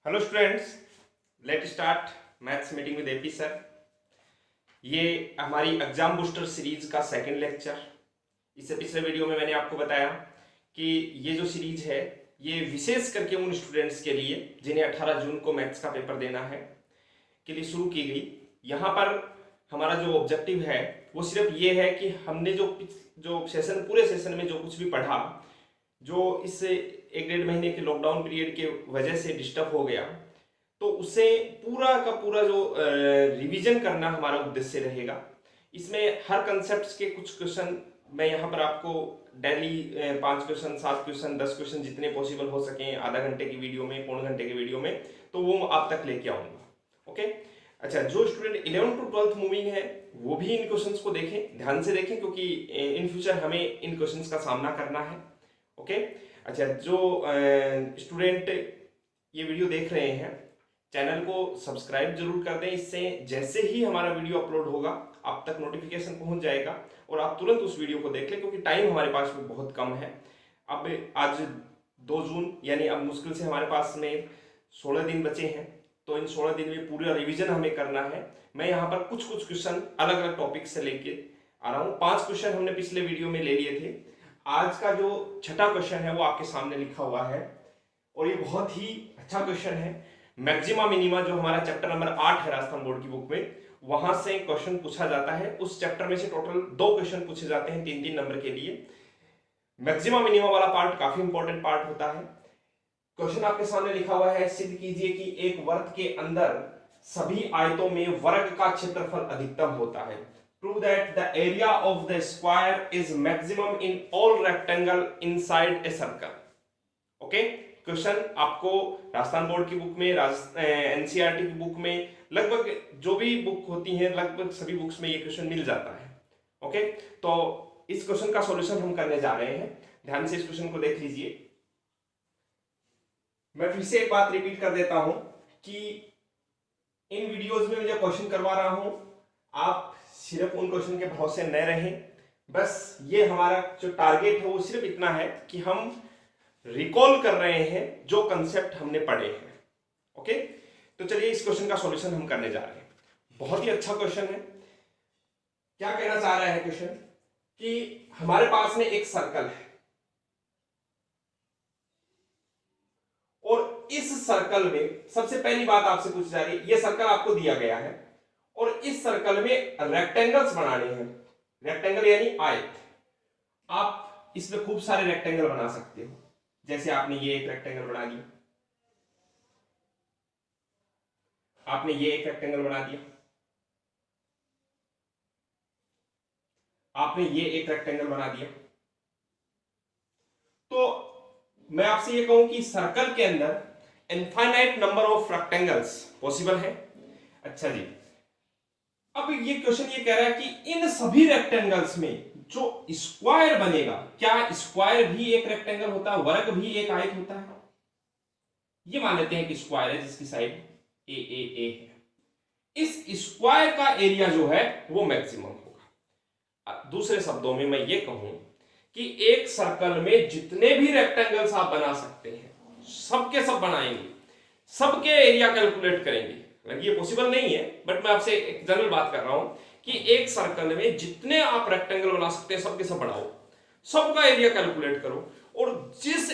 Hello students, let start maths meeting with AP sir. ये हमारी exam booster series का second lecture. इससे पिछले वीडियो में मैंने आपको बताया कि ये जो सीरीज है ये विशेष करके उन स्टूडेंट्स के लिए जिन्हें 18 जून को मैथ्स का पेपर देना है के लिए शुरू की गई। यहाँ पर हमारा जो ऑब्जेक्टिव है वो सिर्फ ये है कि हमने जो सेशन पूरे सेशन में जो कुछ भी पढ़ा, जो इस 1-1.5 महीने के लॉकडाउन पीरियड के वजह से डिस्टर्ब हो गया, तो उसे पूरा का पूरा जो रिवीजन करना हमारा उद्देश्य रहेगा। इसमें हर कंसेप्ट के कुछ क्वेश्चन मैं यहाँ पर आपको डेली 5 क्वेश्चन, 7 क्वेश्चन, 10 क्वेश्चन जितने पॉसिबल हो सके आधा घंटे की वीडियो में, पौने घंटे की वीडियो में, तो वो आप तक लेके आऊंगा। ओके, अच्छा, जो स्टूडेंट 11 टू 12th मूविंग है वो भी इन क्वेश्चंस को देखें, ध्यान से देखें, क्योंकि इन फ्यूचर हमें इन क्वेश्चंस का सामना करना है। ओके, अच्छा, जो स्टूडेंट ये वीडियो देख रहे हैं चैनल को सब्सक्राइब जरूर कर दें। इससे जैसे ही हमारा वीडियो अपलोड होगा आप तक नोटिफिकेशन पहुंच जाएगा और आप तुरंत उस वीडियो को देख लें, क्योंकि टाइम हमारे पास में बहुत कम है। अब आज 2 जून, यानी अब मुश्किल से हमारे पास में 16 दिन बचे हैं, तो इन 16 दिन में पूरा रिवीजन हमें करना है। मैं यहाँ पर कुछ क्वेश्चन अलग अलग टॉपिक से लेके आ रहा हूँ। 5 क्वेश्चन हमने पिछले वीडियो में ले लिए थे। आज का जो छठा क्वेश्चन है वो आपके सामने लिखा हुआ है और ये बहुत ही अच्छा क्वेश्चन है। मैक्सिमा मिनिमा जो हमारा चैप्टर नंबर 8 है राजस्थान बोर्ड की बुक में, वहां से क्वेश्चन पूछा जाता है। उस चैप्टर में से टोटल 2 क्वेश्चन पूछे जाते हैं 3-3 नंबर के लिए। मैक्सिमा मिनिमा वाला पार्ट काफी इंपॉर्टेंट पार्ट होता है। क्वेश्चन आपके सामने लिखा हुआ है, सिद्ध कीजिए कि एक वर्ग के अंदर सभी आयतों में वर्ग का क्षेत्रफल अधिकतम होता है। Prove that the area of the square is maximum in all rectangle inside a circle. Okay, question आपको राजस्थान बोर्ड की बुक में, एनसीईआरटी की बुक में, लगभग जो भी बुक होती हैं लगभग सभी बुक्स में ये क्वेश्चन मिल जाता है। ओके, तो इस क्वेश्चन का सॉल्यूशन हम करने जा रहे हैं। ध्यान से इस क्वेश्चन को देख लीजिए। मैं फिर से एक बात रिपीट कर देता हूं कि इन वीडियोस में मैं जो क्वेश्चन करवा रहा हूं, आप सिर्फ उन क्वेश्चन के भरोसे न रहें। बस ये हमारा जो टारगेट है वो सिर्फ इतना है कि हम रिकॉल कर रहे हैं जो कंसेप्ट हमने पढ़े हैं। ओके, तो चलिए इस क्वेश्चन का सॉल्यूशन हम करने जा रहे हैं। बहुत ही अच्छा क्वेश्चन है। क्या कहना चाह रहा है क्वेश्चन कि हमारे पास में एक सर्कल है और इस सर्कल में सबसे पहली बात आपसे पूछी जा रही है, ये सर्कल आपको दिया गया है और इस सर्कल में रेक्टेंगल्स बनाने हैं। रेक्टेंगल यानी आयत। आप इसमें खूब सारे रेक्टेंगल बना सकते हो। जैसे आपने ये एक रेक्टेंगल बना दिया, आपने ये एक रेक्टेंगल बना दिया, आपने ये एक रेक्टेंगल बना दिया। तो मैं आपसे ये कहूं कि सर्कल के अंदर infinite number of rectangles possible है। अच्छा जी, अब ये क्वेश्चन ये कह रहा है कि इन सभी रेक्टेंगल्स में जो स्क्वायर बनेगा, क्या स्क्वायर भी एक रेक्टेंगल होता है, वर्ग भी एक आयत होता है? ये मान लेते हैं कि स्क्वायर है जिसकी साइड ए है। इस स्क्वायर का एरिया जो है वो मैक्सिमम होगा। दूसरे शब्दों में मैं ये कहूं कि एक सर्कल में जितने भी रेक्टेंगल्स आप बना सकते हैं सबके सब बनाएंगे, सबके एरिया कैलकुलेट करेंगे। ये पॉसिबल नहीं है, बट मैं आपसे एक जनरल बात कर रहा हूं कि एक सर्कल में जितने आप रेक्टेंगल बना सकते हैं सबके सब बनाओ, सबका एरिया कैलकुलेट करो और जिस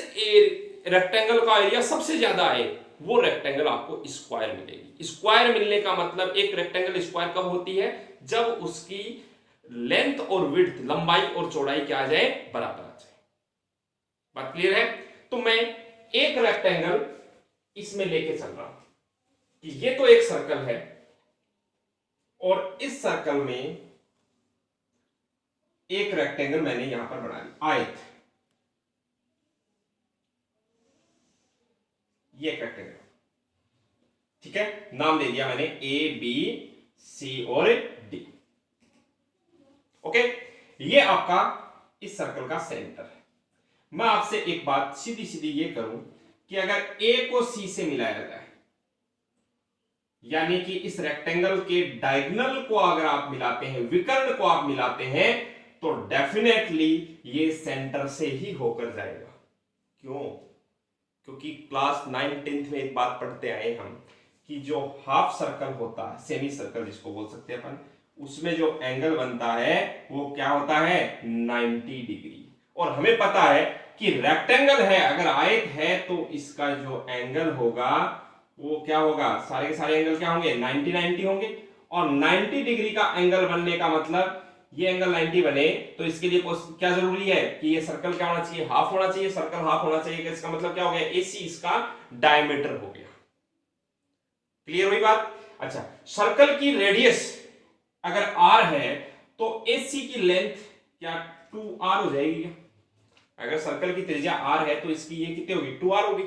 रेक्टेंगल का एरिया सबसे ज्यादा आए वो रेक्टेंगल आपको स्क्वायर मिलेगी। स्क्वायर मिलने का मतलब, एक रेक्टेंगल स्क्वायर कब होती है? जब उसकी लेंथ और विड्थ, लंबाई और चौड़ाई क्या आ जाए? बराबर आ जाए। बात क्लियर है? तो मैं एक रेक्टेंगल इसमें लेके चल रहा हूं कि ये तो एक सर्कल है और इस सर्कल में एक रेक्टेंगल मैंने यहां पर बना लिया, आयत। ये एक रेक्टेंगल, ठीक है, नाम दे दिया मैंने ए, बी, सी और डी। ओके, ये आपका इस सर्कल का सेंटर है। मैं आपसे एक बात सीधी सीधी ये करूं कि अगर ए को सी से मिलाया जाए, यानी कि इस रेक्टेंगल के डायगोनल को अगर आप मिलाते हैं, विकर्ण को आप मिलाते हैं, तो डेफिनेटली ये सेंटर से ही होकर जाएगा। क्यों? क्योंकि क्लास 9-10 में एक बात पढ़ते आए हम कि जो हाफ सर्कल होता है, सेमी सर्कल जिसको बोल सकते हैं अपन, उसमें जो एंगल बनता है वो क्या होता है 90 डिग्री। और हमें पता है कि रेक्टेंगल है, अगर आयत है तो इसका जो एंगल होगा वो क्या होगा, सारे के सारे एंगल क्या होंगे 90-90 होंगे। और 90 डिग्री का एंगल बनने का मतलब ये एंगल 90 बने तो इसके लिए क्या जरूरी है कि ये सर्कल क्या होना चाहिए, हाफ होना चाहिए, सर्कल हाफ होना चाहिए। इसका मतलब क्या हो गया, AC इसका डायमीटर हो गया। क्लियर हुई बात? अच्छा, सर्कल की रेडियस अगर r है तो AC की लेंथ क्या 2r हो जाएगी क्या? अगर सर्कल की त्रिज्या r है तो इसकी ये कितनी होगी 2r होगी।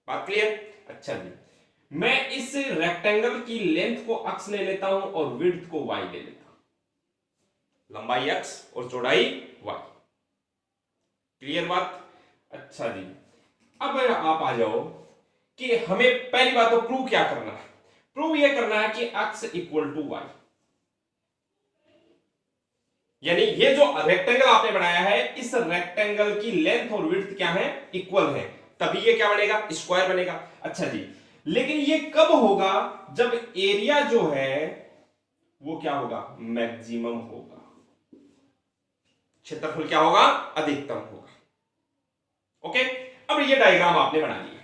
बात क्लियर? अच्छा जी, मैं इस रेक्टेंगल की लेंथ को x ले लेता हूं और विड्थ को y ले लेता हूं, लंबाई x और चौड़ाई y। क्लियर बात? अच्छा जी, अब आप आ जाओ कि हमें पहली बात तो प्रूव क्या करना है। प्रूव यह करना है कि x इक्वल टू y, यानी ये जो रेक्टेंगल आपने बनाया है इस रेक्टेंगल की लेंथ और विड्थ क्या है, इक्वल है, तभी ये क्या बनेगा, स्क्वायर बनेगा। अच्छा जी, लेकिन ये कब होगा, जब एरिया जो है वो क्या होगा, मैक्सिमम होगा, क्षेत्रफल क्या होगा, अधिकतम होगा। ओके, अब ये डायग्राम आपने बना लिया।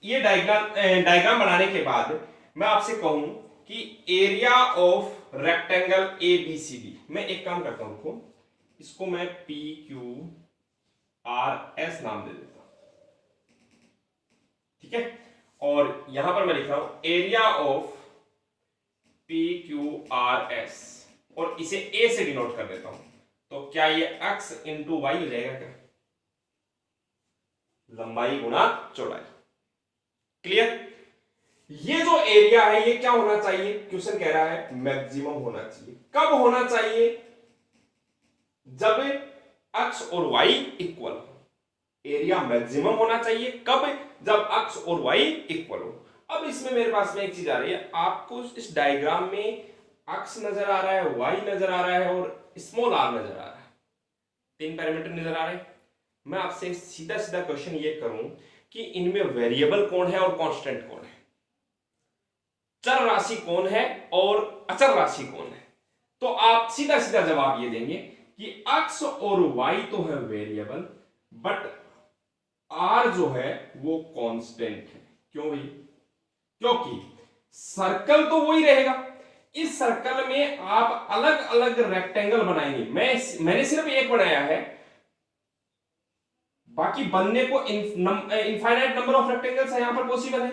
ये डायग्राम बनाने के बाद मैं आपसे कहूं कि एरिया ऑफ रेक्टेंगल ABCD, मैं एक काम करता हूं, इसको मैं PQRS नाम दे देता हूं, ठीक है। और यहां पर मैं लिख रहा हूं एरिया ऑफ PQRS और इसे A से डिनोट कर देता हूं। तो क्या ये x इंटू वाई हो जाएगा क्या, लंबाई गुणा चौड़ाई। क्लियर? ये जो एरिया है ये क्या होना चाहिए, क्वेश्चन कह रहा है मैक्सिमम होना चाहिए। कब होना चाहिए, जब x और y इक्वल हो। एरिया मैक्सिमम होना चाहिए कब, जब x और y इक्वल हो। अब इसमें मेरे पास में एक चीज आ रही है, आपको इस डायग्राम में x नजर आ रहा है, y नजर आ रहा है और स्मॉल r नजर आ रहा है, 3 पैरामीटर नजर आ रहे हैं। मैं आपसे सीधा सीधा क्वेश्चन ये करूं कि इनमें वेरिएबल कौन है और कांस्टेंट कौन है, चर राशि कौन है और अचर राशि कौन है। तो आप सीधा सीधा जवाब ये देंगे कि x और y तो है वेरिएबल, बट r जो है वो कांस्टेंट है। क्यों भाई, क्योंकि सर्कल तो वही रहेगा, इस सर्कल में आप अलग अलग रेक्टेंगल बनाएंगे। मैंने सिर्फ एक बनाया है, बाकी बनने को इनफाइनाइट नंबर ऑफ रेक्टेंगल्स है यहां पर पॉसिबल है।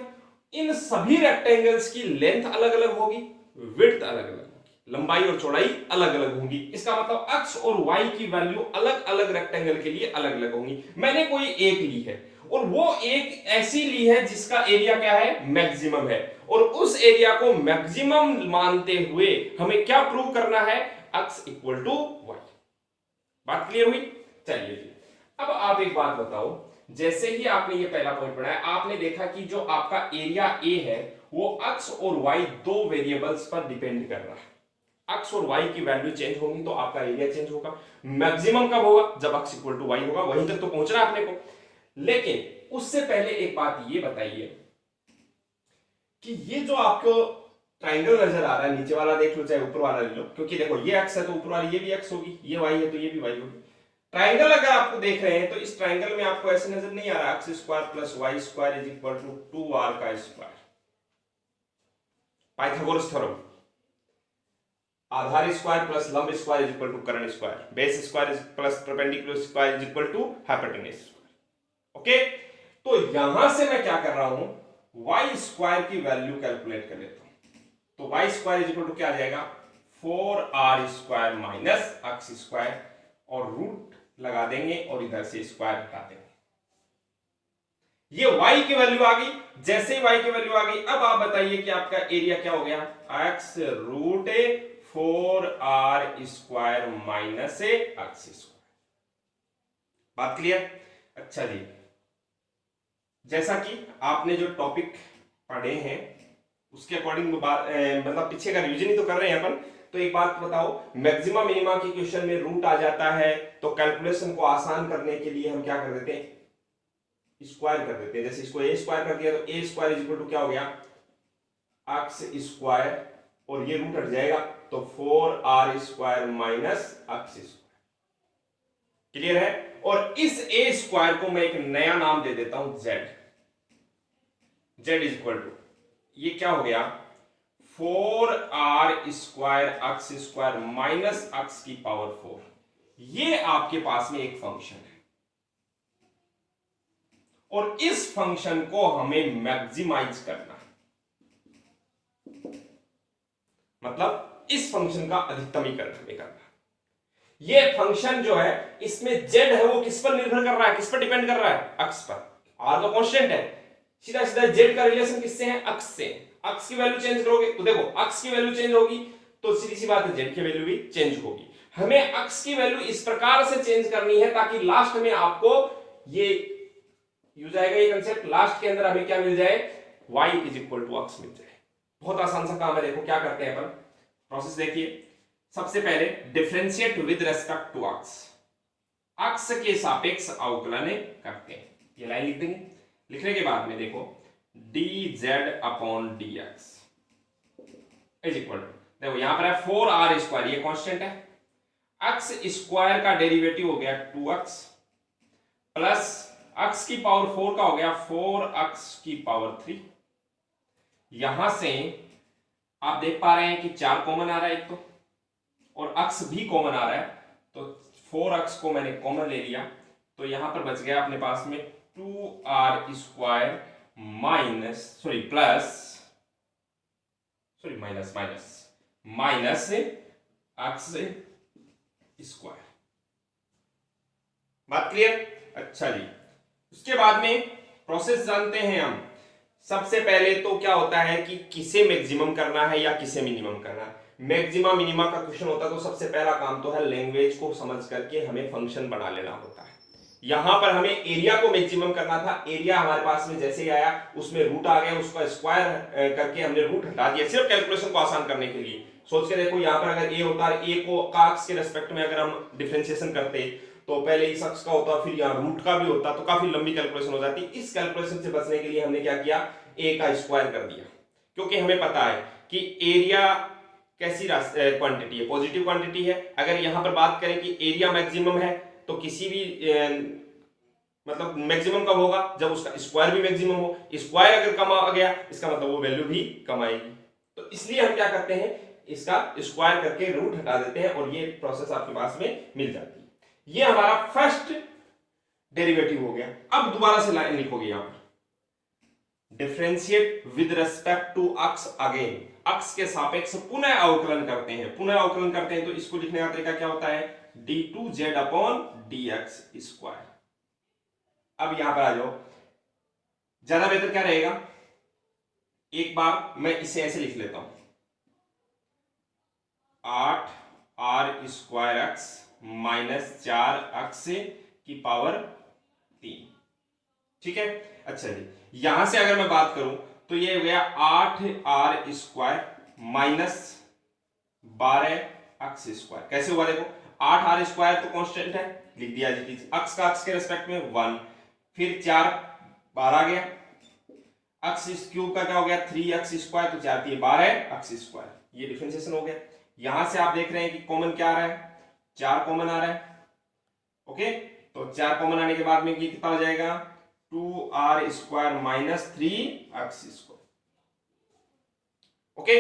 इन सभी रेक्टेंगल्स की लेंथ अलग अलग होगी, विड्थ अलग अलग होगी, लंबाई और चौड़ाई अलग अलग होंगी। इसका मतलब x और y की वैल्यू अलग अलग रेक्टेंगल के लिए अलग अलग होंगी। मैंने कोई एक ली है और वो एक ऐसी ली है जिसका एरिया क्या है, मैक्सिमम है, और उस एरिया को मैक्सिमम मानते हुए हमें क्या प्रूव करना है, x इक्वल टू y। बात क्लियर हुई? चलिए जी, अब आप एक बात बताओ, जैसे ही आपने ये पहला पॉइंट पढ़ा है, आपने देखा कि जो आपका एरिया A है वो x और y दो वेरिएबल्स पर डिपेंड कर रहा है। x और y की वैल्यू चेंज होगी तो आपका एरिया चेंज होगा। मैक्सिमम कब होगा, जब x इक्वल टू y होगा। वहीं तक तो पहुंचना आपने को, लेकिन उससे पहले एक बात ये बताइए कि ये जो आपको ट्राइंगल नजर आ रहा है, नीचे वाला देख लो चाहे ऊपर वाला ले लो, क्योंकि देखो ये x है तो ऊपर वाली ये भी x होगी, ये y है तो ये भी y होगी। ट्राइंगल अगर आपको देख रहे हैं तो इस ट्राइंगल में आपको ऐसे नजर नहीं आ रहा x square plus y square is equal to 2r का स्क्वायर। पाइथागोरस थ्योरम, आधार स्क्वायर प्लस लंब स्क्वायर इज इक्वल टू कर्ण square, base square plus perpendicular square is equal to hypotenuse square. Okay, तो यहां से मैं क्या कर रहा हूं, y स्क्वायर की वैल्यू कैलकुलेट कर लेता हूं। तो y square is equal to क्या आ जाएगा, 4r square minus x square, और रूट लगा देंगे और इधर से स्क्वायर हटा देंगे। ये y की वैल्यू आ गई। जैसे ही y की वैल्यू आ गई, अब आप बताइए कि आपका एरिया क्या हो गया, x root 4r square minus x square. बात क्लियर? अच्छा जी, जैसा कि आपने जो टॉपिक पढ़े हैं उसके अकॉर्डिंग मतलब पीछे का रिवीजन ही तो कर रहे हैं अपन। तो एक बात बताओ, मैक्सिमा मिनिमा के क्वेश्चन में रूट आ जाता है तो कैलकुलेशन को आसान करने के लिए हम क्या कर देते हैं, स्क्वायर कर देते हैं। जैसे इसको ए स्क्वायर कर दिया तो ए स्क्वायर इज इक्वल टू क्या हो गया, एक्स स्क्वायर, और ये रूट हट जाएगा तो 4r square minus x square. Clear है? और इस ए स्क्वायर को मैं एक नया नाम दे देता हूं z। z is equal to, ये क्या हो गया, 4r square x square minus x की पावर 4। ये आपके पास में एक फंक्शन है और इस फंक्शन को हमें मैक्सिमाइज करना है, मतलब इस फंक्शन का अधिकतमीकरण हमें करना है। ये फंक्शन जो है इसमें z है वो किस पर निर्भर कर रहा है, किस पर डिपेंड कर रहा है, अक्ष पर। r तो कांस्टेंट है, सीधा सीधा z का रिलेशन किससे है, अक्ष से। अक्ष की वैल्यू चेंज करोगे तो देखो अक्ष की वैल्यू चेंज होगी तो सीधी सी बात है z की वैल्यू भी चेंज होगी। हमें अक्ष की वैल्यू इस प्रकार से चेंज करनी है ताकि लास्ट में आपको ये यूज आएगा, ये कंसेप्ट लास्ट के अंदर हमें क्या मिल जाए, y इज इक्वल टू अक्ष मिल जाए। बहुत आसान सा काम है। देखो क्या करते हैं अपन, प्रोसेस देखिए। सबसे पहले डिफरेंशिएट विद रेस्पेक्ट टू अक्ष, अक्ष के सापेक्ष अवकलन करते हैं। ये लाइन लिख देंगे। लिखने के बाद में देखो dz upon dx is equal to, देखो यहां पर है 4r स्क्वायर, ये कांस्टेंट है, अक्ष स्क्वायर का डेरिवेटिव हो गया 2x प्लस अक्ष की पावर 4 का हो गया 4x की पावर 3। यहां से आप देख पा रहे हैं कि 4 कॉमन आ रहा है एक तो, और अक्ष भी कॉमन आ रहा है, तो 4x को मैंने कॉमन ले लिया तो यहां पर बच गया अपने पास में 2r square minus x square. बात क्लियर? अच्छा जी, उसके बाद में प्रोसेस जानते हैं हम। सबसे पहले तो क्या होता है कि किसे मैक्सिमम करना है या किसे मिनिमम करना है। मैक्सिमा मिनिमा का क्वेश्चन होता है तो सबसे पहला काम तो है लैंग्वेज को समझ करके हमें फंक्शन बना लेना होता है। यहां पर हमें एरिया को मैक्सिमम करना था, एरिया हमारे पास में जैसे ही आया उसमें रूट आ गया, उसका स्क्वायर करके हमने रूट हटा दिया सिर्फ कैलकुलेशन को आसान करने के लिए। सोच के देखो यहां पर अगर ए होता है, ए को का अक्ष के रेस्पेक्ट में अगर हम डिफरेंशिएशन करते तो पहले इस अक्ष का होता, फिर यहाँ रूट का भी होता, तो काफी लंबी कैलकुलेशन हो जाती। इस कैलकुलेशन से बचने के लिए हमने क्या किया, ए का स्क्वायर कर दिया, क्योंकि हमें पता है कि एरिया कैसी क्वांटिटी है, पॉजिटिव क्वांटिटी है। अगर यहां पर बात करें कि एरिया मैक्सिमम है तो किसी भी मतलब मैक्सिमम कब होगा, जब उसका स्क्वायर भी मैक्सिमम हो। स्क्वायर अगर कम आ गया इसका मतलब वो वैल्यू भी कम आएगी। तो इसलिए हम क्या करते हैं, इसका स्क्वायर करके रूट हटा देते हैं और ये प्रोसेस आपके पास में मिल जाती है। ये हमारा फर्स्ट डेरिवेटिव हो गया। अब दोबारा से लाइन लिखोगे यहां पर, डिफरेंशिएट विद रेस्पेक्ट टू अक्ष अगेन, अक्ष के सापेक्ष पुनः अवकलन करते हैं। पुनः अवकलन करते हैं तो इसको लिखने का तरीका क्या होता है, d2z अपॉन dx स्क्वायर। अब यहां पर आ जाओ, ज्यादा बेहतर क्या रहेगा, एक बार मैं इसे ऐसे लिख लेता हूं, 8r square x minus 4x की पावर 3। ठीक है? अच्छा जी, यहां से अगर मैं बात करूं तो ये हो गया 8r square minus 12x square. कैसे हुआ देखो, 8r स्क्वायर तो कांस्टेंट है, लिख दिया जी, अक्ष का अक्ष के रेस्पेक्ट में 1, फिर 4 12 आ गया, अक्ष क्यूब का क्या हो गया 3x स्क्वायर, तो 4 3 12 x स्क्वायर। ये डिफरेंशिएशन हो गया। यहां से आप देख रहे हैं कि कॉमन क्या आ रहा है, 4 कॉमन आ रहा है। ओके, तो 4 कॉमन आने के बाद में ये कितना हो जाएगा, 2r square minus 3x square. Okay,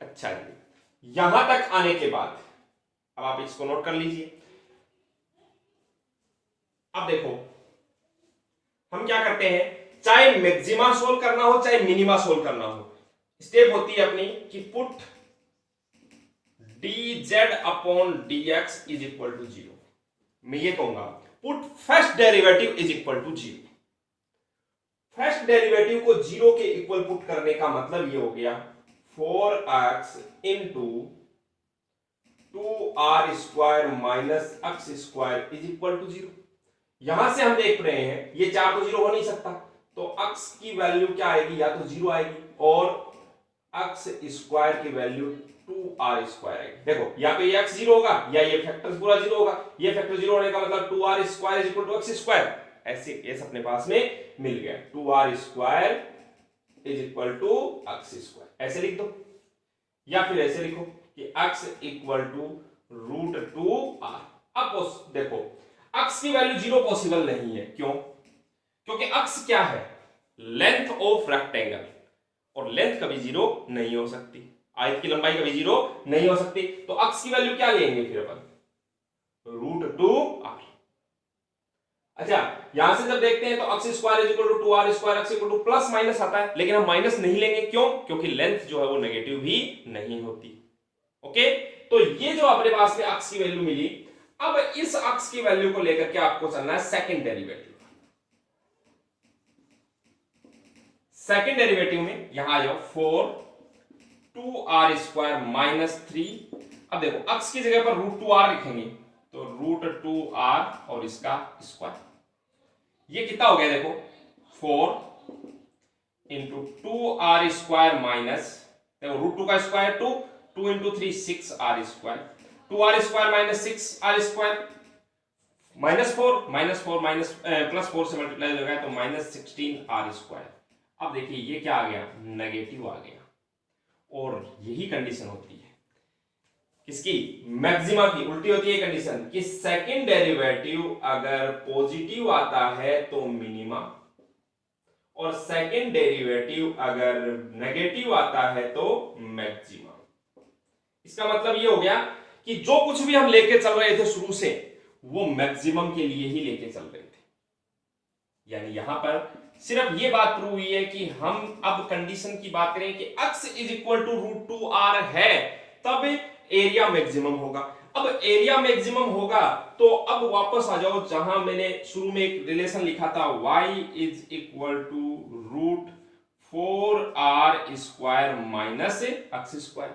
अच्छा जी, यहां तक आने के बाद अब आप इसको नोट कर लीजिए। अब देखो हम क्या करते हैं, चाहे मैक्सिमा सोल्व करना हो चाहे मिनिमा सोल्व करना हो, स्टेप होती है अपनी कि put dz upon dx is equal to 0। मैं ये कहूंगा put first derivative is equal to 0। First derivative को 0 के इक्वल पुट करने का मतलब ये हो गया 4x into 2r square minus x square is equal to 0। यहां से हम देख रहे हैं ये 4 तो 0 हो नहीं सकता, तो x की वैल्यू क्या आएगी, या तो 0 आएगी और x स्क्वायर की वैल्यू 2r स्क्वायर आएगी। देखो या तो ये x 0 होगा या ये फैक्टर पूरा 0 होगा। ये फैक्टर 0 होने का मतलब 2r square is equal to x square, ऐसे एस अपने पास में मिल गया, 2r² is equal to x²। ऐसे लिख दो, या फिर ऐसे लिखो कि x इक्वल टू √2r। अब देखो x की वैल्यू 0 पॉसिबल नहीं है, क्यों? क्योंकि x क्या है? लेंथ ऑफ रेक्टेंगल, और लेंथ कभी 0 नहीं हो सकती, आयत की लंबाई कभी 0 नहीं हो सकती। तो x की वैल्यू क्या लेंगे फिर अपन? √2r। अच्छा, यहां से जब देखते हैं तो x² is equal to 2r², x equal to plus minus आता है, लेकिन हम माइनस नहीं लेंगे, क्यों? क्योंकि लेंथ जो है वो नेगेटिव भी नहीं होती। ओके, तो ये जो अपने पास में x की वैल्यू मिली, अब इस x की वैल्यू को लेकर के आपको चलना है सेकंड डेरिवेटिव। सेकंड डेरिवेटिव में यहां आ जाओ, 4 2r² - 3। अब देखो x की जगह पर √2r लिखेंगे, तो √2r और इसका स्क्वायर, ये कितना हो गया? देखो 4 × 2r² माइनस, देखो √2 का स्क्वायर 2, 2 × 3 6r², 2r² - 6r², -4 +4 से मल्टीप्लाई हो गया तो -16r²। अब देखिए ये क्या आ गया? नेगेटिव आ गया। और यही कंडीशन होती है किसकी? मैक्सिमा की। उल्टी होती है कंडीशन कि सेकंड डेरिवेटिव अगर पॉजिटिव आता है तो मिनिमा, और सेकंड डेरिवेटिव अगर नेगेटिव आता है तो मैक्सिमा। इसका मतलब ये हो गया कि जो कुछ भी हम लेके चल रहे थे शुरू से, वो मैक्सिमम के लिए ही लेके चल रहे थे। यानी यहां पर सिर्फ ये बात प्रूव हुई है कि हम अब कंडीशन की बात करें कि x is equal to √2r है, तब एरिया मैक्सिमम होगा। अब एरिया मैक्सिमम होगा तो अब वापस आ जाओ जहां मैंने शुरू में एक रिलेशन लिखा था, y is equal to √4r² - x²।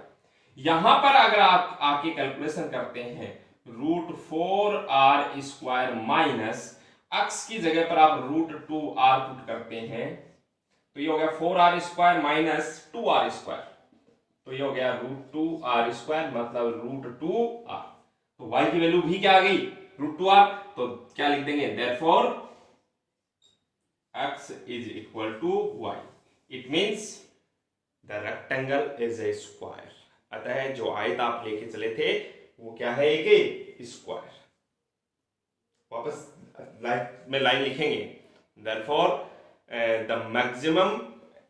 यहां पर अगर आप आके कैलकुलेशन करते हैं, √4r² माइनस x की जगह पर आप √2r पुट करते हैं, तो ये हो गया 4r² माइनस 2r², तो ये हो गया √2r², मतलब √2r। तो y की वैल्यू भी क्या आ गई? √2r। तो क्या लिख देंगे? Therefore x is equal to y। It means the rectangle is a square. अतः जो आयत आप लेके चले थे वो क्या है? एक स्क्वायर। वापस लाइन लिखेंगे, therefore the maximum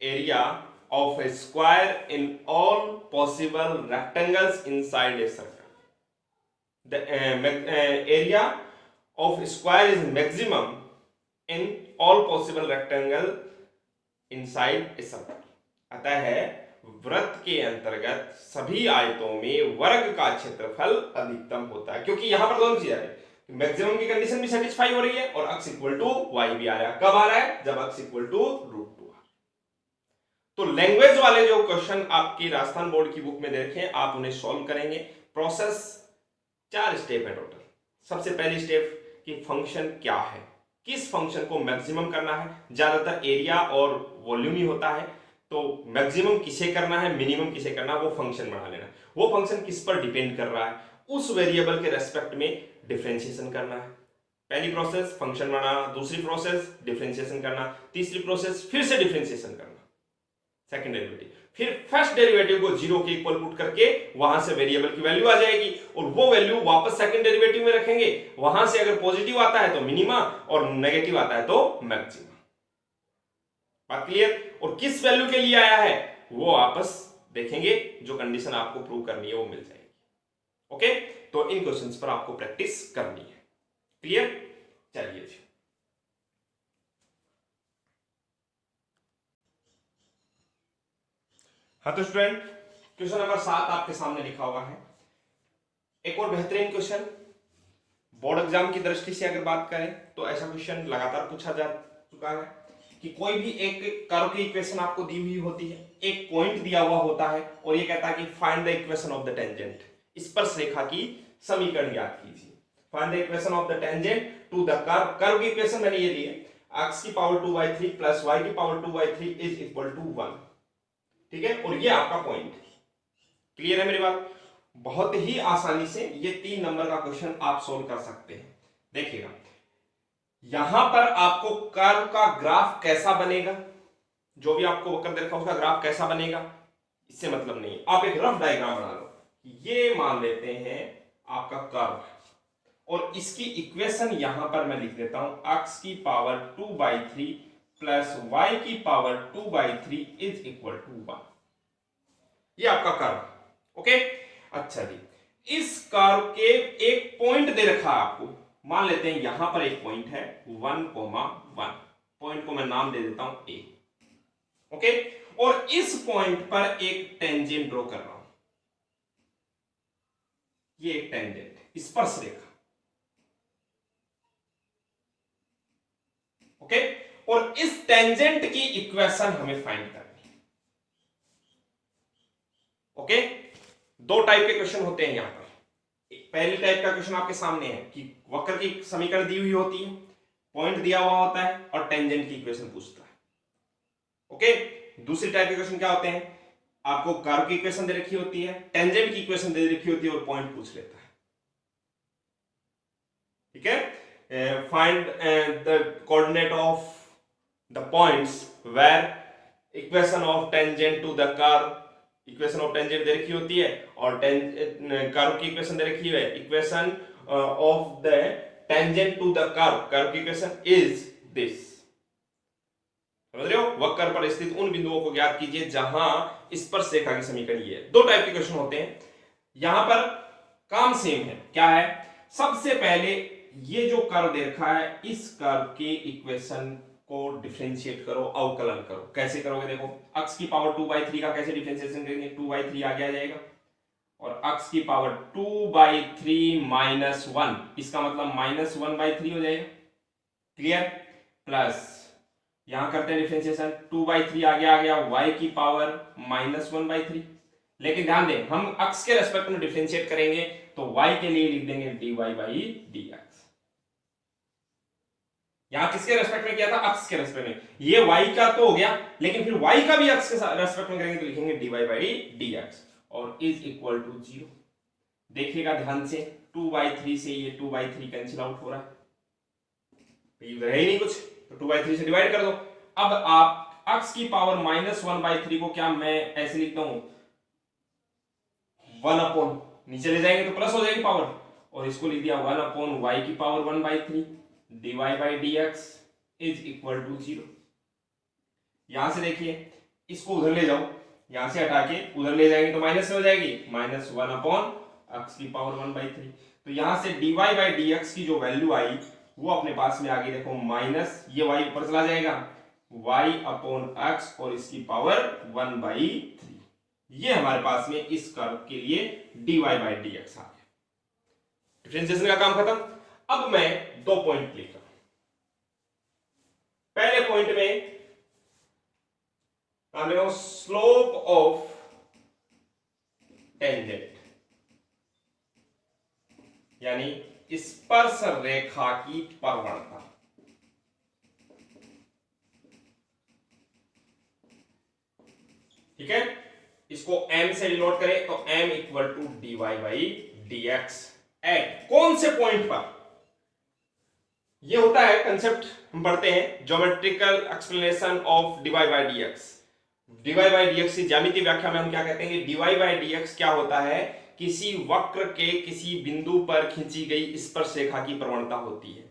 area of a square in all possible rectangles inside a circle. The area of square is maximum in all possible rectangle inside a circle. अतः वृत्त के अंतर्गत सभी आयतों में वर्ग का क्षेत्रफल अधिकतम होता है, क्योंकि यहां पर दोनों चीजें आ रही है, मैक्सिमम की कंडीशन भी सेटिस्फाई हो रही है और x इक्वल टू y भी आ रहा है। कब आ रहा है? जब x इक्वल टू √2r। तो लैंग्वेज वाले जो क्वेश्चन आपकी राजस्थान बोर्ड की बुक में देखे, आप उन्हें सॉल्व करेंगे। प्रोसेस 4 स्टेप है टोटल। सबसे पहली स्टेप कि फंक्शन क्या है, किस फंक्शन को मैक्सिमम करना है। ज्यादातर एरिया और वॉल्यूम ही होता है, तो मैक्सिमम किसे करना है, मिनिमम किसे करना है, वो फंक्शन बना लेना। वो फंक्शन किस पर डिपेंड कर रहा है, उस वेरिएबल के रेस्पेक्ट में डिफरेंशिएशन करना है। पहली प्रोसेस फंक्शन बनाना, दूसरी प्रोसेस डिफरेंशिएशन करना, तीसरी प्रोसेस फिर से डिफरेंशिएशन करना, सेकंड डेरिवेटिव। फिर फर्स्ट डेरिवेटिव को 0 के इक्वल पुट करके वहां से वेरिएबल की वैल्यू आ जाएगी, और वो वैल्यू वापस सेकंड डेरिवेटिव में रखेंगे। वहां से अगर पॉजिटिव आता है तो मिनिमा, और नेगेटिव आता है तो मैक्सिमा। बात क्लियर? और किस वैल्यू के लिए आया है वो वापस देखेंगे, जो कंडीशन आपको प्रूव करनी है वो मिल जाएगी। ओके, तो इन क्वेश्चंस पर आपको प्रैक्टिस करनी है। क्लियर? चलिए जी, हाँ तो स्टूडेंट, क्वेश्चन नंबर 7 आपके सामने लिखा हुआ है। एक और बेहतरीन क्वेश्चन, बोर्ड एग्जाम की दृष्टि से अगर बात करें तो ऐसा क्वेश्चन लगातार पूछा जा चुका है कि कोई भी एक कर्व की इक्वेशन आपको दी हुई होती है, एक पॉइंट दिया हुआ होता है, और ये कहता है कि find the equation of the tangent, स्पर्शरेखा की समीकरण ज्ञात कीजिए। Find the equation of the tangent to the curve. Curve की इक्वेशन मैंने ये दी है, x⁴ plus y⁴ is equal to 1। ठीक है, और ये आपका पॉइंट। क्लियर है मेरी बात? बहुत ही आसानी से ये 3 नंबर का क्वेश्चन आप सोल्व कर सकते हैं। देखिएगा, यहां पर आपको कर्व का ग्राफ कैसा बनेगा, जो भी आपको वक्र दे रखा उसका ग्राफ कैसा बनेगा इससे मतलब नहीं है, आप एक रफ डायग्राम बना लो। ये मान लेते हैं आपका कर्व और इसकी इक्वेशन यहां पर मैं लिख देता हूं, x की पावर 2/3 प्लस y की पावर 2/3 इज इक्वल टू 1। ये आपका कर्व। ओके, अच्छा जी, इस कर्व के एक पॉइंट दे रखा है आपको, मान लेते हैं यहां पर एक पॉइंट है 1,1, पॉइंट को मैं नाम दे देता हूं ए। ओके, और इस पॉइंट पर एक टेंजेंट ड्रॉ कर रहा हूं, ये एक टेंजेंट स्पर्श रेखा। ओके, और इस टेंजेंट की इक्वेशन हमें फाइंड करनी है। ओके, दो टाइप के क्वेश्चन होते हैं यहां पर। पहली टाइप का क्वेश्चन आपके सामने है कि वक्र की समीकरण दी हुई होती है, पॉइंट दिया हुआ होता है और टेंजेंट की इक्वेशन पूछता है। ओके, दूसरी टाइप के क्वेश्चन क्या होते हैं, आपको कर्व की इक्वेशन दे रखी होती है, टेंजेंट की इक्वेशन दे रखी होती है और पॉइंट पूछ लेता है। ठीक है, find the coordinate of the points where equation of tangent to the curve, equation of tangent दे रखी होती है और कर्व की इक्वेशन दे रखी है, equation of the tangent to the curve, curve की इक्वेशन इज दिस। समझ रहे हो, वक्र पर स्थित उन बिंदुओं को ज्ञात कीजिए जहां स्पर्श रेखा की समीकरण ये है। दो टाइप के क्वेश्चन होते हैं, यहां पर काम सेम है। क्या है, सबसे पहले ये जो कर्व दे रखा है इस कर्व के इक्वेशन को डिफरेंशिएट करो, अवकलन करो। कैसे करोगे, देखो x की पावर 2/3 का कैसे डिफरेंशिएशन करेंगे, 2/3 आगे आ जाएगा और x की पावर 2/3 माइनस 1, इसका मतलब -1/3 हो जाएगा। क्लियर, प्लस यहां करते हैं डिफरेंशिएशन, 2/3 आगे आ गया, y की पावर -1/3। लेकिन ध्यान दें, हम x के रेस्पेक्ट में डिफरेंशिएट करेंगे तो y के लिए लिख देंगे dy/dx। यहां किसके रेस्पेक्ट में किया था, x के रेस्पेक्ट में, ये y का तो हो गया, लेकिन फिर y का भी x के रेस्पेक्ट में करेंगे तो लिखेंगे dy/dx और इज इक्वल टू 0। देखिएगा ध्यान से, 2/3 से ये 2/3 कैंसिल आउट हो रहा है, इधर है ही नहीं कुछ, तो 2/3 से डिवाइड कर दो। अब आप x की पावर -1/3 को क्या मैं ऐसे लिखता हूं, 1 नीचे ले जाएंगे तो प्लस हो जाएगी पावर, और इसको लिख दिया 1/y की power 1/3 dy/dx is equal to 0। यहां से देखिए, इसको उधर ले जाओ, यहां से हटा के उधर ले जाएंगे तो माइनस में हो जाएगी, -1/x की पावर 1/3। तो यहां से dy/dx की जो वैल्यू आई वो अपने पास में आ गई, देखो माइनस, ये y ऊपर चला जाएगा, y/x और इसकी पावर 1/3। ये हमारे पास में इस कर्व के लिए dy/dx आ गया। डिफरेंशिएशन का काम खत्म। अब मैं दो पॉइंट लिख रहा हूं। पहले पॉइंट में स्लोप ऑफ टेंजेंट, यानी स्पर्श रेखा की प्रवणता। ठीक है, इसको m से डिनोट करें तो m equal to dy/dx eight कौन से पॉइंट पर, ये होता है कंसेप्ट हम पढ़ते हैं, geometrical explanation of dy/dx। dy/dx की ज्यामितीय व्याख्या में हम क्या कहते हैं, dy/dx क्या होता है, किसी वक्र के किसी बिंदु पर खींची गई स्पर्श रेखा की प्रवणता होती है।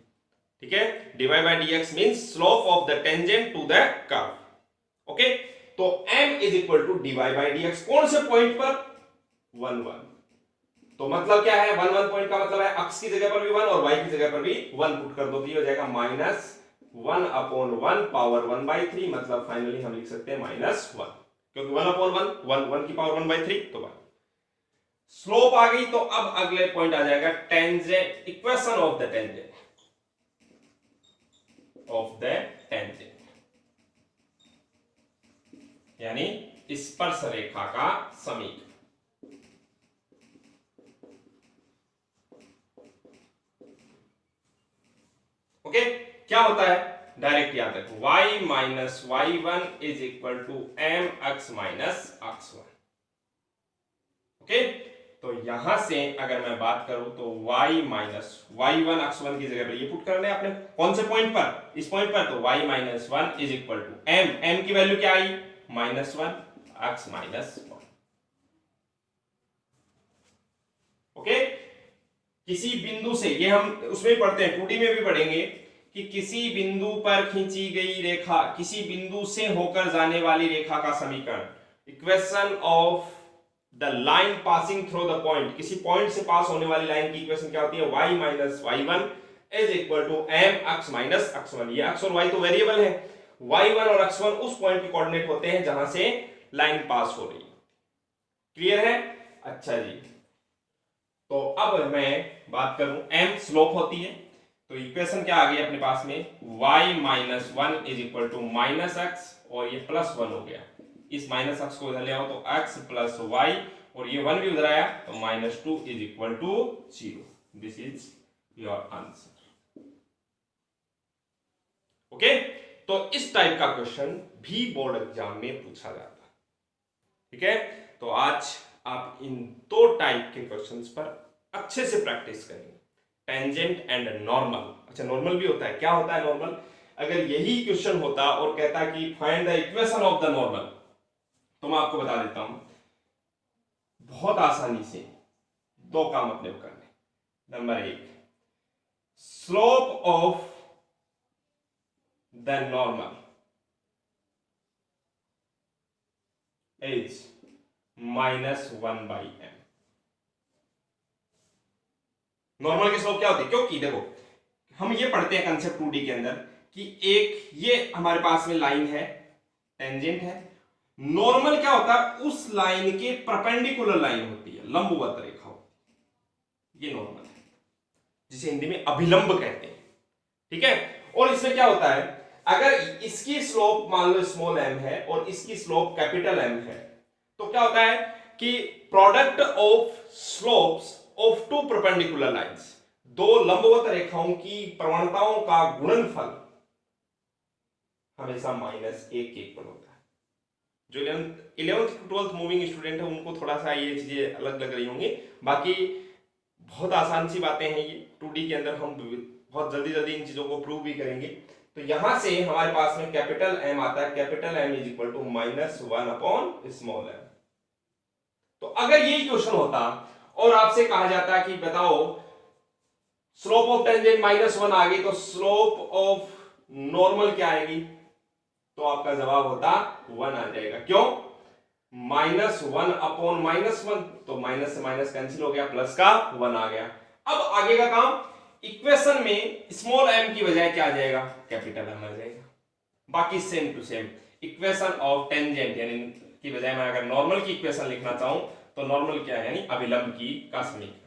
ठीक है, dy/dx means slope of the tangent to the curve. Okay, तो m is equal to dy/dx कौन से पॉइंट पर, 1,1। तो मतलब क्या है, 1,1 पॉइंट का मतलब है x की जगह पर भी 1 और y की जगह पर भी 1 पुट कर दो तो ये हो जाएगा -1/1 पावर 1/3, मतलब फाइनली हम लिख सकते हैं -1, क्योंकि 1/1 की पावर 1/3 तो 1। स्लोप आ गई, तो अब अगले पॉइंट आ जाएगा tangent, equation of the tangent, यानी स्पर्श रेखा का समीकरण। ओके, क्या होता है, डायरेक्ट याद रखो, y minus y1 is equal to mx minus x1। Okay, तो तो यहां से अगर मैं बात करूं तो y माइनस y1 x1 की जगह पे ये पुट करना है आपने कौन से पॉइंट पर, इस पॉइंट पर, तो y minus one is equal to m की वैल्यू क्या आई -1 x माइनस वन। ओके, किसी बिंदु से, ये हम उसमें भी पढ़ते हैं 2D में भी पढ़ेंगे कि किसी बिंदु पर खींची गई रेखा, किसी बिंदु से होकर जाने वाली रेखा का समीकरण, equation of the line passing through the point, किसी पॉइंट से पास होने वाली लाइन की इक्वेशन क्या होती है, y minus y1 is equal to m x minus x1। ये x और y तो वेरिएबल है, y1 और x1 उस पॉइंट के कोऑर्डिनेट होते हैं जहां से लाइन पास हो रही है। क्लियर है? अच्छा जी, तो अब मैं बात करूं, m स्लोप होती है, तो इक्वेशन क्या आ गई अपने पास में, y minus one is equal to minus x, और ये प्लस वन हो गया, इस माइनस एक्स को उधर ले आओ तो x प्लस वाई, और ये वन भी उधर आया तो -2 is equal to 0। This is your answer. Okay, तो इस टाइप का क्वेश्चन भी बोर्ड एग्जाम में पूछा जाता है। ठीक है, तो आज आप इन दो टाइप के क्वेश्चंस पर अच्छे से प्रैक्टिस करेंगे, टेंजेंट एंड नॉर्मल। अच्छा, नॉर्मल भी होता है, क्या होता है नॉर्मल? अगर यही क्वेश्चन होता और कहता कि find the equation of the normal, तो मैं आपको बता देता हूं बहुत आसानी से दो काम अपने को करने। Number 1, slope of the normal is -1/m। Normal की स्लोप क्या होती है? क्योंकि देखो हम ये पढ़ते हैं कंसेप्ट 2D के अंदर कि एक ये हमारे पास में लाइन है, टेंजेंट है, नॉर्मल क्या होता है, उस लाइन के परपेंडिकुलर लाइन होती है, लंबवत रेखा होती है, ये नॉर्मल है, जिसे हिंदी में अभिलंब कहते हैं। ठीक है, और इसमें क्या होता है, अगर इसकी स्लोप मान लो स्मॉल m है और इसकी स्लोप कैपिटल M है, तो क्या होता है कि product of slopes of two perpendicular lines, दो लंबवत रेखाओं की प्रवणताओं का गुणनफल हमेशा -1 के इक्वल होता है। जो 11th 12th मूविंग स्टूडेंट है उनको थोड़ा सा ये चीजें अलग लग रही होंगी, बाकी बहुत आसान सी बातें हैं ये। 2D के अंदर हम बहुत जल्दी जल्दी इन चीजों को प्रूव भी करेंगे। तो यहां से हमारे पास में कैपिटल M आता है, capital M is equal to -1 upon small m। तो अगर यही क्वेश्चन होता और आपसे कहा जाता कि बताओ स्लोप ऑफ टेंजेंट -1 आ गई, तो स्लोप ऑफ नॉर्मल क्या आएगी, तो आपका जवाब होता 1 आ जाएगा। क्यों? -1 अपॉन -1, तो माइनस से माइनस कैंसिल हो गया, प्लस का 1 आ गया। अब आगे का काम, इक्वेशन में स्मॉल m की बजाय क्या आ जाएगा, कैपिटल M आ जाएगा। बाकी same to same equation of tangent यानी की बजाय मैं अगर नॉर्मल की इक्वेशन लिखना चाहूं तो नॉर्मल क्या है, यानी अभिलंब की का समीकरण।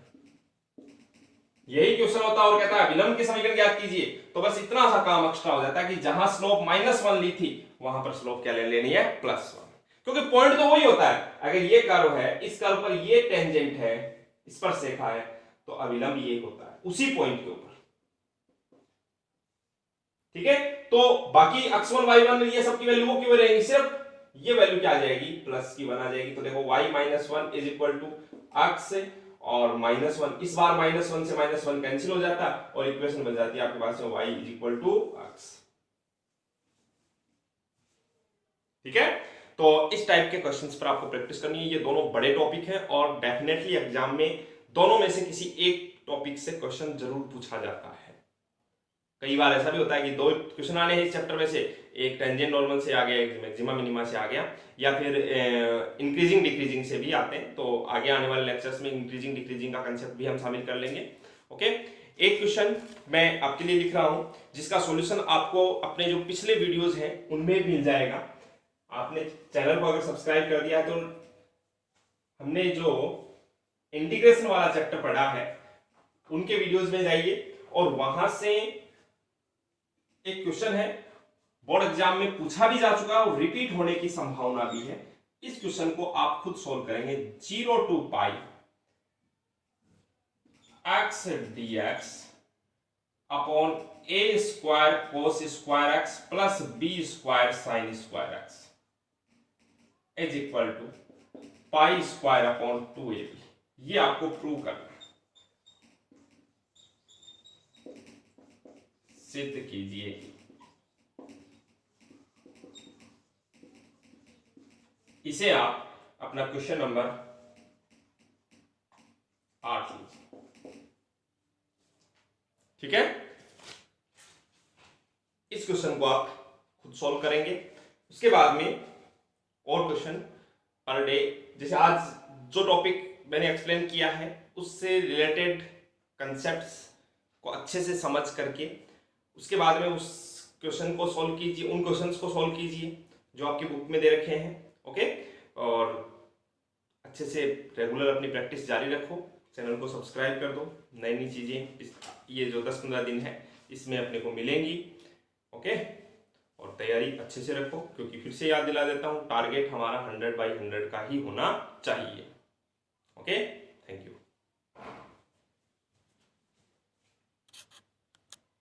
यही क्वेश्चन होता और कहता है अभिलंब के समीकरण ज्ञात कीजिए, तो बस इतना सा काम एक्स्ट्रा हो जाता है कि जहां स्लोप -1 ली थी वहां पर स्लोप क्या ले लेनी है, +1, क्योंकि पॉइंट तो वही होता है। अगर ये कर्व है, इस कर्व पर ये टेंजेंट है, इस पर रेखा है, तो अभिलंब ये होता है उसी पॉइंट के ऊपर। ठीक है, तो बाकी x1 y1 ये सब की वैल्यू वो क्यों रहेगी, सिर्फ ये वैल्यू क्या आ जाएगी, प्लस की 1 आ जाएगी। तो देखो y -1 is equal to x और -1, इस बार -1 से -1 कैंसिल हो जाता और इक्वेशन बन जाती है आपके पास में y is equal to x। ठीक है, तो इस टाइप के क्वेश्चंस पर आपको प्रैक्टिस करनी है। ये दोनों बड़े टॉपिक हैं और डेफिनेटली एग्जाम में दोनों में से किसी एक टॉपिक से क्वेश्चन जरूर पूछा जाता है। कई बार ऐसा भी होता है कि 2 क्वेश्चन आने हैं इस चैप्टर में से, एक टेंजेंट नॉर्मल से आ गया, एक मैक्सिमा मिनिमा से आ गया, या फिर इंक्रीजिंग डिक्रीजिंग से भी आते हैं। तो आगे आने वाले लेक्चर्स में इंक्रीजिंग डिक्रीजिंग का कंसेप्ट भी हम शामिल कर लेंगे। ओके, एक क्वेश्चन मैं आपके लिए लिख रहा हूं जिसका सॉल्यूशन आपको अपने जो पिछले वीडियोस हैं उनमें मिल जाएगा। आपने चैनल को अगर सब्सक्राइब कर दिया है तो हमने जो इंटीग्रेशन वाला चैप्टर पढ़ा है उनके वीडियोस में जाइए और वहां से एक क्वेश्चन है, बोर्ड एग्जाम में पूछा भी जा चुका है और रिपीट होने की संभावना भी है। इस क्वेश्चन को आप खुद सोल्व करेंगे। 0 to pi x dx upon a square cos square x plus b square sin square x is equal to pi square upon 2ab। ये आपको प्रूव करना, सिद्ध कीजिए। इसे आप अपना क्वेश्चन नंबर 8 लीजिए। ठीक है, इस क्वेश्चन को आप खुद सॉल्व करेंगे। उसके बाद में और क्वेश्चन पर डे, जैसे आज जो टॉपिक मैंने एक्सप्लेन किया है उससे रिलेटेड कंसेप्ट्स को अच्छे से समझ करके उसके बाद में उस क्वेश्चन को सॉल्व कीजिए, उन क्वेश्चंस को सॉल्व कीजिए जो आपकी बुक में दे रखे हैं। ओके, और अच्छे से रेगुलर अपनी प्रैक्टिस जारी रखो। चैनल को सब्सक्राइब कर दो। नई नई चीज़ें ये जो 10-15 दिन है इसमें अपने को मिलेंगी। ओके, और तैयारी अच्छे से रखो, क्योंकि फिर से याद दिला देता हूँ, टारगेट हमारा 100/100 का ही होना चाहिए। Okay, thank you.